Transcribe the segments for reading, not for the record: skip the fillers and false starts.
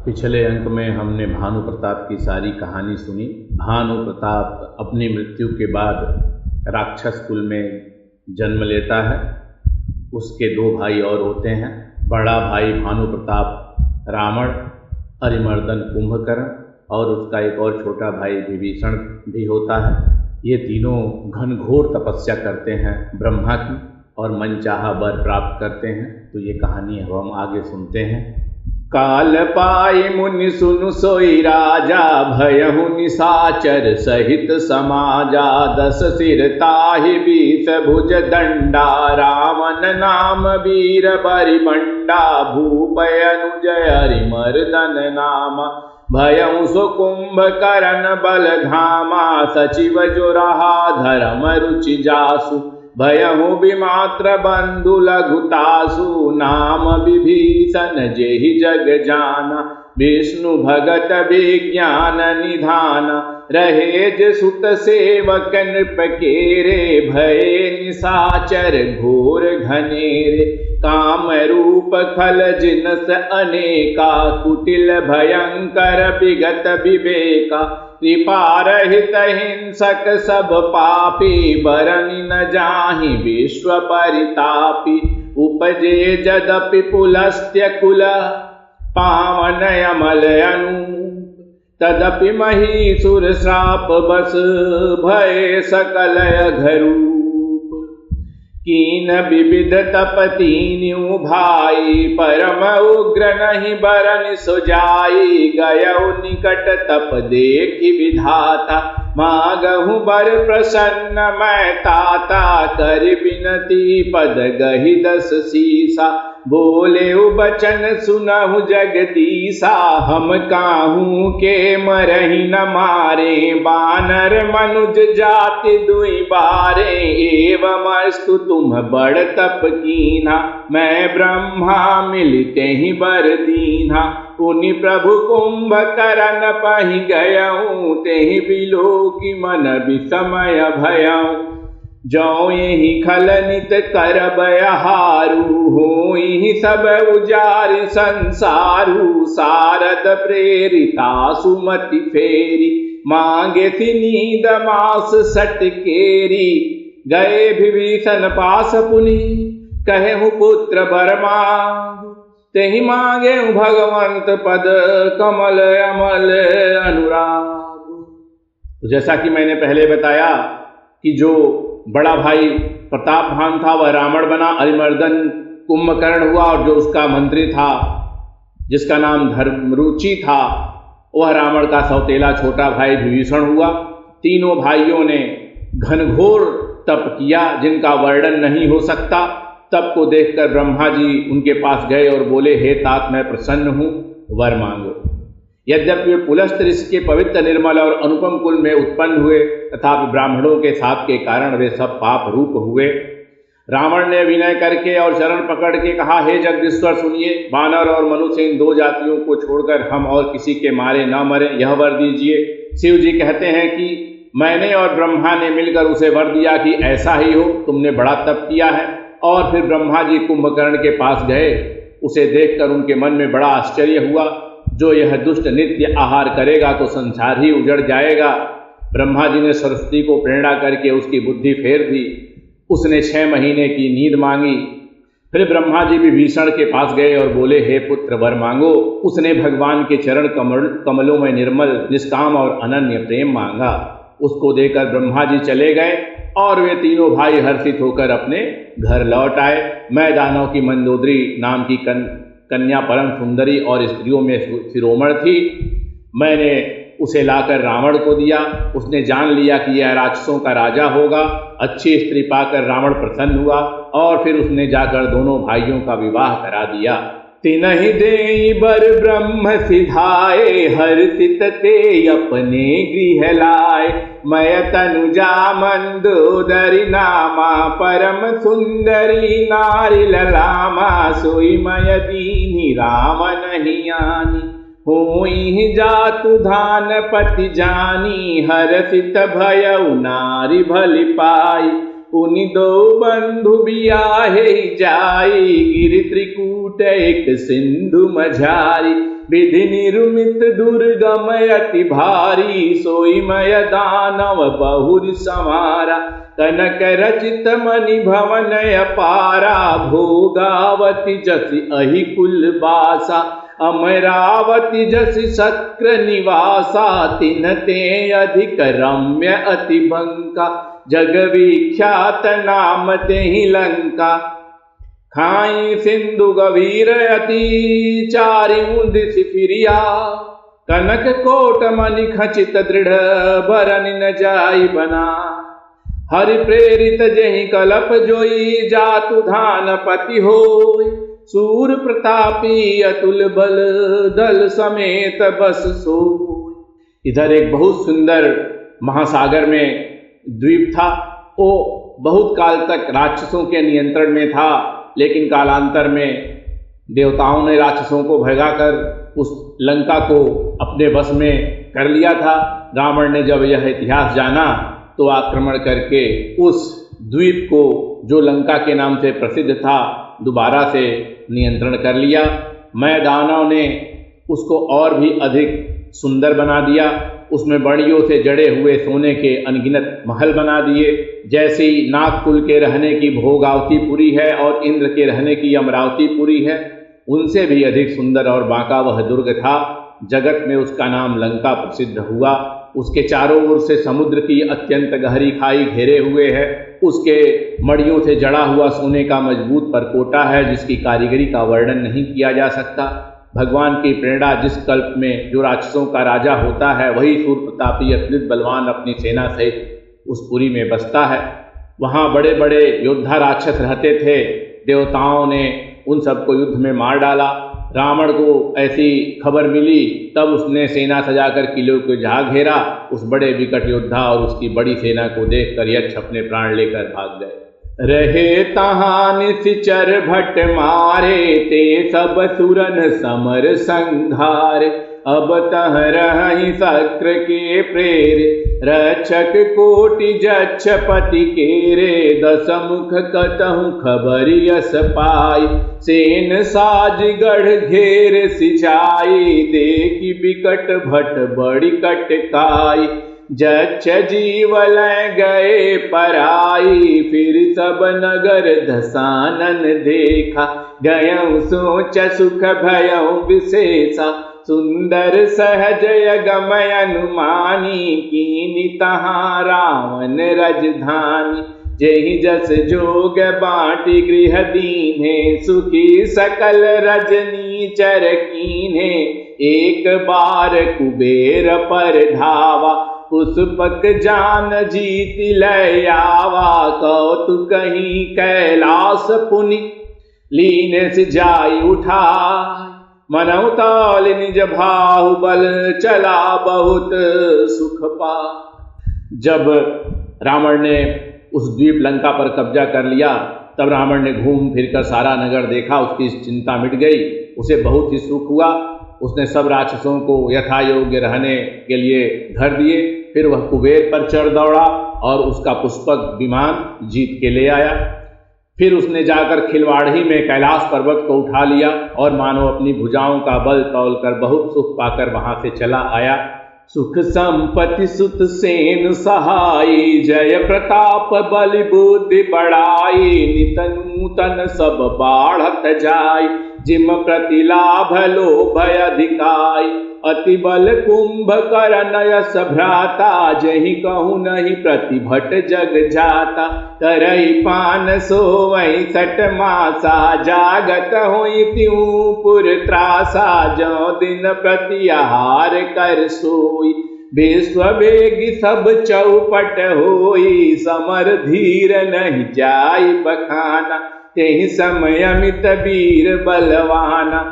पिछले अंक में हमने भानु प्रताप की सारी कहानी सुनी। भानु प्रताप अपनी मृत्यु के बाद राक्षस कुल में जन्म लेता है। उसके दो भाई और होते हैं। बड़ा भाई भानु प्रताप रावण, अरिमर्दन कुंभकर्ण, और उसका एक और छोटा भाई विभीषण भी होता है। ये तीनों घनघोर तपस्या करते हैं ब्रह्मा की और मनचाहा वर प्राप्त करते हैं। तो ये कहानी अब हम आगे सुनते हैं। काल पाई मुनि सुनु सोई राजा, भयहु निशाचर सहित समाजा। 10 सिर ताहि 20 भुज दंडा, रावण नाम वीर बरिबंडा। भूपय अनुजय अरिमर्दन नामा, भयहु सो कुंभकर्ण बल धामा। सचिव जो रहा धर्म रुचि जासु, भयहु विमात्र बंधु लघुतासु। नाम विभीषण जेहि जग जाना, विष्णु भगत विज्ञान निधान। रहेज सुत सेवक नृप केरे, भये निशाचर घोर घनेरे। काम रूप खल जिनस अनेका, कुटिल भयंकर विगत विवेका। कृपा रहित हिंसक सब पापी, बरनि न जाहि विश्व परितापी। उपजे जदपि पुलस्त्य कुल, पावन अमल अनूप। तदपि महीसुर श्राप बस, भय सकल अघरूप। कीन विविध तप तीन्यु भाई, परम उग्र नहीं बरनि सुजाई। गयउ निकट तप देखि विधाता, मागहु बर प्रसन्न मैं ताता। कर बिनती पद गहि 10 सीसा, बोले बचन सुनहु जगदीसा। हम काहू के मरहि न मारे, बानर मनुज जाति दुई बारे। एवमस्तु तुम बड़ तप कीन्हा, मैं ब्रह्मा मिलते ही बर दीन्हा। पुनि प्रभु कुंभकर्ण पहि गयऊँ, तेहि बिलोकि मन विसमय भयऊँ। जो यही खल नित करब हारू, होई सब उजारि संसारू। सारद प्रेरिता सुमति फेरी, मांगे थी नींद मास सटकेरी। गए विभीषण पास पुनि, कहेहु पुत्र वर मांग। तेहि मांगे भगवंत पद, कमल अमल अनुराग। जैसा कि मैंने पहले बताया कि जो बड़ा भाई प्रताप भान था वह रावण बना, अरिमर्दन कुंभकर्ण हुआ, और जो उसका मंत्री था जिसका नाम धर्मरुचि था वह रावण का सौतेला छोटा भाई विभीषण हुआ। तीनों भाइयों ने घनघोर तप किया जिनका वर्णन नहीं हो सकता। तप को देखकर ब्रह्मा जी उनके पास गए और बोले, हे तात मैं प्रसन्न हूँ, वर मांगो। यद्यपि वे पुलस्त ऋषि के पवित्र निर्मल और अनुपम कुल में उत्पन्न हुए, तथापि ब्राह्मणों के साथ के कारण वे सब पाप रूप हुए। रावण ने विनय करके और शरण पकड़ के कहा, हे जगदीश्वर सुनिए, वानर और मनुष्य इन दो जातियों को छोड़कर हम और किसी के मारे न मरे, यह वर दीजिए। शिव जी कहते हैं कि मैंने और ब्रह्मा ने मिलकर उसे वर दिया कि ऐसा ही हो, तुमने बड़ा तप किया है। और फिर ब्रह्मा जी कुंभकर्ण के पास गए। उसे देखकर उनके मन में बड़ा आश्चर्य हुआ। जो यह दुष्ट नित्य आहार करेगा तो संसार ही उजड़ जाएगा। ब्रह्मा जी ने सरस्वती को प्रेरणा करके उसकी बुद्धि फेर दी। उसने 6 महीने की नींद मांगी। फिर ब्रह्मा जी विभीषण के पास गए और बोले, हे पुत्र वर मांगो। उसने भगवान के चरण कमलों में निर्मल निष्काम और अनन्य प्रेम मांगा। उसको देकर ब्रह्मा जी चले गए और वे तीनों भाई हर्षित होकर अपने घर लौट आए। मैं दानव की मंदोदरी नाम की कन्या परम सुंदरी और स्त्रियों में शिरोमण थी। मैंने उसे लाकर रावण को दिया। उसने जान लिया कि यह राक्षसों का राजा होगा। अच्छी स्त्री पाकर रावण प्रसन्न हुआ और फिर उसने जाकर दोनों भाइयों का विवाह करा दिया। तिनहि देई बर ब्रह्म सिधाए, हर्षित ते अपने गृह लाए। मय तनुजा मंदोदरी नामा, परम सुंदरी नारी ललामा। सोई मय दीनी राम नहीं आनी, होई जातु धान पति जानी। हर्षित भयउ नारी भली पाई, पुनि दो बंधु बियाहे जाई। गिरि त्रिकूट एक सिंधु मझारी, विधि निर्मित दुर्गम अति भारी, सोई मय दानव बहुर समारा। कनक रचित मणि भवन अपारा, भोगावती जसि अहि कुल बासा। अमरावती जसि शक्र निवासा, तिन्हते अधिक रम्य अति बंका। जग विख्यात नाम तेहि लंका, खाई सिंधु गभीर अति चारिउ दिशि फिरिया। कनक कोट मणि खचित दृढ़, बरन न जाई बना। हरि प्रेरित जेहि कलप जोई, जातु धान पति होय। सूर प्रतापी अतुल बल, दल समेत बस सोय। इधर एक बहुत सुंदर महासागर में द्वीप था। वो बहुत काल तक राक्षसों के नियंत्रण में था, लेकिन कालांतर में देवताओं ने राक्षसों को भगाकर उस लंका को अपने वश में कर लिया था। रावण ने जब यह इतिहास जाना तो आक्रमण करके उस द्वीप को, जो लंका के नाम से प्रसिद्ध था, दोबारा से नियंत्रण कर लिया। मैं दानव ने उसको और भी अधिक सुंदर बना दिया। उसमें बड़ियों से जड़े हुए सोने के अनगिनत महल बना दिए। जैसी नागकुल के रहने की भोगावतीपुरी है और इंद्र के रहने की अमरावतीपुरी है, उनसे भी अधिक सुंदर और बांका वह दुर्ग था। जगत में उसका नाम लंका प्रसिद्ध हुआ। उसके चारों ओर से समुद्र की अत्यंत गहरी खाई घेरे हुए है। उसके मड़ियों से जड़ा हुआ सोने का मजबूत परकोटा है, जिसकी कारीगरी का वर्णन नहीं किया जा सकता। भगवान की प्रेरणा, जिस कल्प में जो राक्षसों का राजा होता है, वही सूर प्रतापी अत्यंत बलवान अपनी सेना सहित उस पुरी में बसता है। वहाँ बड़े बड़े योद्धा राक्षस रहते थे। देवताओं ने उन सबको युद्ध में मार डाला। रावण को ऐसी खबर मिली, तब उसने सेना सजाकर किले को जा घेरा। उस बड़े विकट योद्धा और उसकी बड़ी सेना को देखकर यक्ष अपने प्राण लेकर भाग गए। रहे तहां निश्चर भट मारे, ते सब सुरन समर संघार। अब तह रहि शक्र के प्रेर, रक्षक कोटि जक्ष पति केरे। दस मुख कतहु खबर यस पाई, सेन साज गढ़ घेर सिंचाई। देखि बिकट भट बड़ी कटकाई, जक्ष जीवल गए पराई। फिर सब नगर धसानन देखा, गयं सोच सुख भयं विशेषा। सुंदर सहज गमय अनुमानी, कीनि तहां रावण राजधानी। जेहि जस जोग बाटी गृह दीन्हे, सुखी सकल रजनी चर कीन्हे। एक बार कुबेर पर धावा, पुष्पक जान जीत लय आवा। कौतुक कहीं कैलाश पुनि, लीन से जाई उठा। मनौताल निज बाहुबल, चला बहुत सुख पा। जब रावण ने उस द्वीप लंका पर कब्जा कर लिया, तब रावण ने घूम फिरकर सारा नगर देखा। उसकी चिंता मिट गई, उसे बहुत ही सुख हुआ। उसने सब राक्षसों को यथा योग्य रहने के लिए घर दिए। फिर वह कुबेर पर चढ़ दौड़ा और उसका पुष्पक विमान जीत के ले आया। फिर उसने जाकर खिलवाड़ी में कैलाश पर्वत को उठा लिया और मानो अपनी भुजाओं का बल तौल कर बहुत सुख पाकर वहां से चला आया। सुख संपत्ति सुत सेन सहाई, जय प्रताप बलि बुद्धि बढ़ाई। नित नूतन सब बाढ़त जाय, जिम प्रतिलाभ लोभ अधिकाई। अति बल कुंभ करन यस भ्राता, जहि कहूँ नहीं प्रतिभट जग जाता। करई पान सोवई सट मासा, जागत होई त्यों पुर त्रासा। जो दिन प्रति आहार कर सोई, विश्व वेगी सब चौपट होई। समर धीर नहीं जाई बखाना, तेहि समय अमित वीर बलवाना।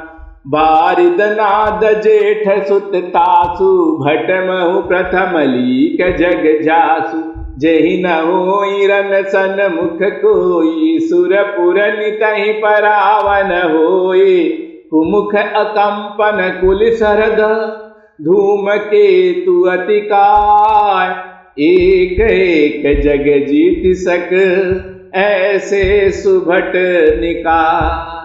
बारिद नाद जेठ सुत तासु, भट महु प्रथम लीक जग जासु। जेहि न होई रन सन मुख कोई, सुरपुर नितहि परावन होई। कुमुख अकंपन कुल सरद, धूम केतु अतिकाय। एक एक जग जीत सक, ऐसे सुभट निकाय।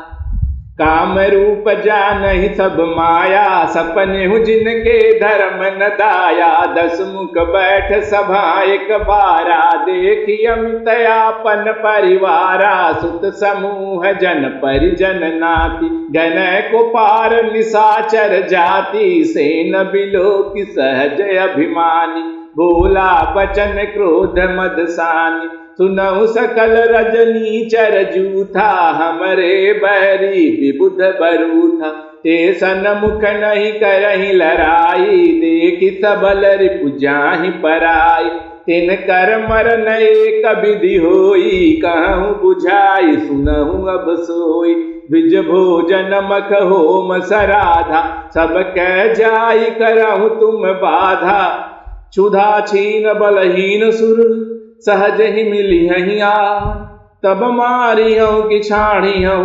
काम रूप जानहि सब माया, सपने हूँ जिनके धर्म न दाया। 10 मुख बैठ सभा एक बारा, देखी अमित आपन परिवारा। सुत समूह जन परिजन नाती, गण को पार निशाचर जाति। सेन बिलो की सहज अभिमानी, बोला बचन क्रोध मदसानी। सुनहु सकल रजनी चर जूथा, हमरे बैरी विबुध बरूथा। ते सन्मुख नहीं करहि लड़ाई, देखि सबल रिपु जाहि पराई। तिन कर मरन एक विधि होई, कहूँ बुझाई सुनहु अब सोई। द्विज भोजन मख होम सराधा, सब कह जाई करहु तुम बाधा। क्षुधा छीन बलहीन सुर, सहज ही मिली हहिया। तब मारियों की छाड़ियों,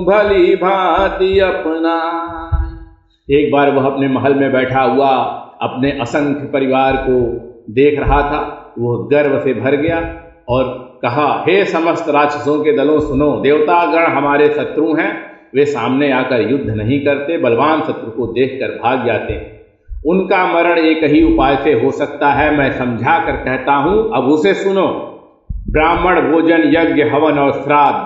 भली भांति अपना। एक बार वह अपने महल में बैठा हुआ अपने असंख्य परिवार को देख रहा था। वह गर्व से भर गया और कहा, हे समस्त राक्षसों के दलों सुनो, देवतागण हमारे शत्रु हैं। वे सामने आकर युद्ध नहीं करते, बलवान शत्रु को देखकर भाग जाते हैं। उनका मरण एक ही उपाय से हो सकता है, मैं समझा कर कहता हूं, अब उसे सुनो। ब्राह्मण भोजन, यज्ञ, हवन और श्राद्ध,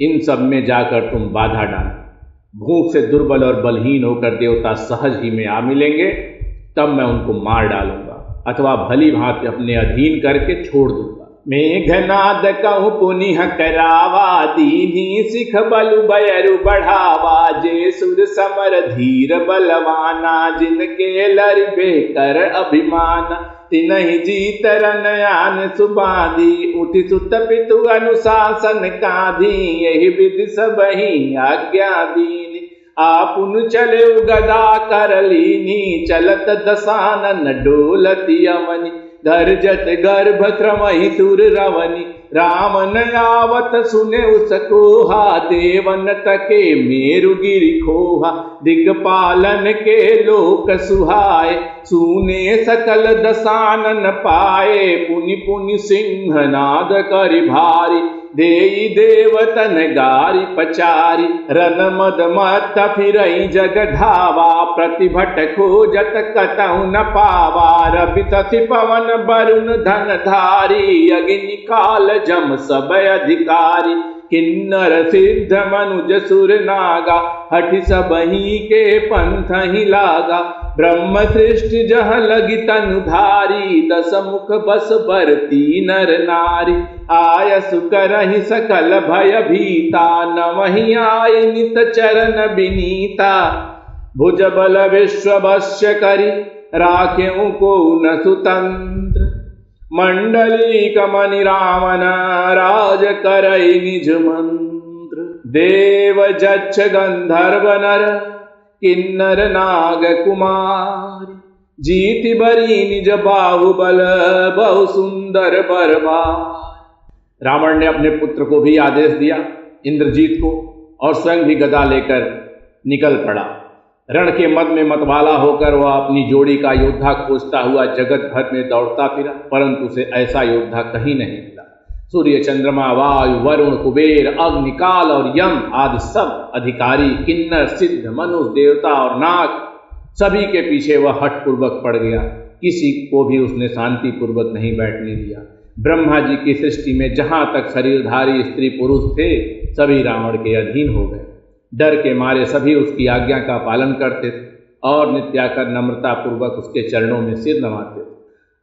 इन सब में जाकर तुम बाधा डालो। भूख से दुर्बल और बलहीन होकर देवता सहज ही में आ मिलेंगे, तब मैं उनको मार डालूंगा अथवा भली भांति अपने अधीन करके छोड़ दूंगा। मेघनाद कहूँ पुनिह करावा, दीनी सिख बलु बयरु बढ़ावा। जे सुर समर धीर बलवाना, जिनके लरिबे कर अभिमाना। तिनहि जीत रनयान सुबादी, उठि सुत पितु अनुशासन काधी। यही विधि सबहि आज्ञा दीनी, आपुन चले गदा कर लीनी। चलत दसानन डोलति अमनि, धरजत गर्भ क्रमहि सुर रवनि। रामन आवत सुने उसकोहा, देवन तके मेरुगिरि खोहा। दिग्पालन के लोक सुहाए, सुने सकल दसानन पाए। पुनि पुनि सिंहनाद करि भारी, देई देवतन गारी पचारी। रन मद मत फिरई जग धावा, प्रतिभट खोजत कतहु न पावा। रवि शशि पवन वरुण धन धारी, अग्नि काल जम सब अधिकारी। किन्नर सिद्ध मनुज सुर नागा, हठि सबहि के पंथ ही लागा। ब्रह्म सृष्टि जह लगी तनुधारी, 10 मुख बस बरती नर नारी। आयसु करहि सकल भय भीता, नमहि आय नित चरण बिनीता। भुज बल विश्व वश्य करि, राखेउ को न सुतंत्र। मंडली कमनि रामन, राज करई निज मंत्र। देव जच्छ गंधर्व नर, किन्नर नाग कुमार। जीति बरी निज बाहुबल, बहु सुंदर बरबार। रावण ने अपने पुत्र को भी आदेश दिया, इंद्रजीत को, और स्वयं भी गदा लेकर निकल पड़ा। रण के मद में मतवाला होकर वह अपनी जोड़ी का योद्धा खोजता हुआ जगत भर में दौड़ता फिरा, परंतु उसे ऐसा योद्धा कहीं नहीं मिला। सूर्य, चंद्रमा, वायु, वरुण, कुबेर, अग्नि, काल और यम आदि सब अधिकारी, किन्नर, सिद्ध, मनुष्य, देवता और नाग, सभी के पीछे वह हठ पूर्वक पड़ गया। किसी को भी उसने शांति पूर्वक नहीं बैठने दिया। ब्रह्मा जी की सृष्टि में जहां तक शरीरधारी स्त्री पुरुष थे, सभी रावण के अधीन हो गए। डर के मारे सभी उसकी आज्ञा का पालन करते थे और नित्याकर नम्रता पूर्वक उसके चरणों में सिर नवाते थे।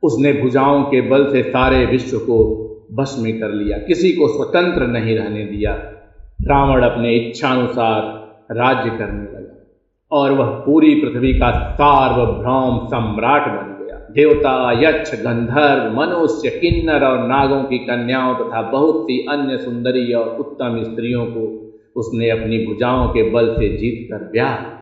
उसने भुजाओं के बल से सारे विश्व को बस में कर लिया, किसी को स्वतंत्र नहीं रहने दिया। रावण अपने इच्छानुसार राज्य करने लगा और वह पूरी पृथ्वी का सार्वभौम सम्राट बन गया। देवता, यक्ष, गंधर्व, मनुष्य, किन्नर और नागों की कन्याओं तथा बहुत सी अन्य सुंदरी और उत्तम स्त्रियों को उसने अपनी भुजाओं के बल से जीत कर ब्याह